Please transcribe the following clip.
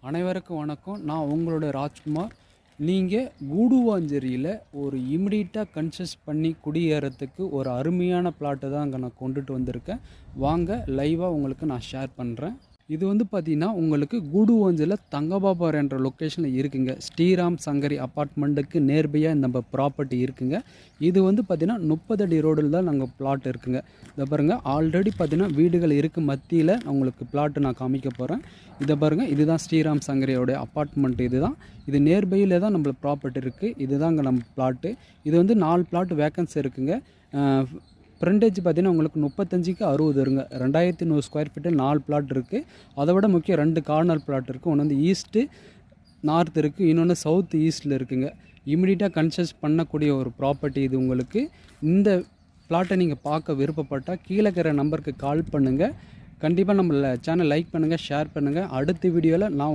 அனைவருக்கும் வணக்கம். நான் உங்களோட ராஜ்குமார். நீங்கள் கூடுவாஞ்சேரியில் ஒரு இமிடியட்டாக கன்சஸ் பண்ணி குடியேறத்துக்கு ஒரு அருமையான பிளாட்டை தான் அங்கே நான் கொண்டுட்டு வந்திருக்கேன். வாங்க லைவாக உங்களுக்கு நான் ஷேர் பண்ணுறேன். இது வந்து பார்த்திங்கன்னா உங்களுக்கு கூடுவாஞ்சேரியில் தங்கபாபார் என்ற லொக்கேஷனில் இருக்குங்க. ஸ்ரீராம் சங்கரி அப்பார்ட்மெண்ட்டுக்கு நேர்பையாக நம்ம ப்ராப்பர்ட்டி இருக்குங்க. இது வந்து பார்த்திங்கன்னா 30 அடி ரோடில் தான் நாங்கள் பிளாட் இருக்குங்க. இதை பாருங்கள், ஆல்ரெடி பார்த்திங்கன்னா வீடுகள் இருக்குது. மத்தியில் உங்களுக்கு பிளாட்டு நான் காமிக்க போகிறேன். இதை பாருங்கள், இதுதான் ஸ்ரீராம் சங்கரியோடைய அப்பார்ட்மெண்ட். இது நேர்பையில் தான் நம்மளுக்கு ப்ராப்பர்ட்டி இருக்குது. இதுதான் இங்கே நம்ம பிளாட்டு. இது வந்து 4 பிளாட் வேக்கன்சி இருக்குங்க. ஃப்ரண்டேஜ் பார்த்திங்கன்னா உங்களுக்கு 35க்கு 60 இருங்க. 2100 ஸ்கொயர் ஃபீட்டு 4 பிளாட் இருக்குது. அதை விட முக்கியம் 2 கார்னர் பிளாட் இருக்குது. ஒன்று வந்து ஈஸ்ட்டு நார்த் இருக்குது, இன்னொன்று சவுத் ஈஸ்ட்டில் இருக்குங்க. இமிடியட்டாக கன்சஸ் பண்ணக்கூடிய ஒரு ப்ராப்பர்ட்டி இது. உங்களுக்கு இந்த பிளாட்டை நீங்கள் பார்க்க விருப்பப்பட்டால் கீழே இருக்கிற நம்பருக்கு கால் பண்ணுங்கள். கண்டிப்பாக நம்ம சேனல் லைக் பண்ணுங்கள், ஷேர் பண்ணுங்கள். அடுத்த வீடியோவில் நான்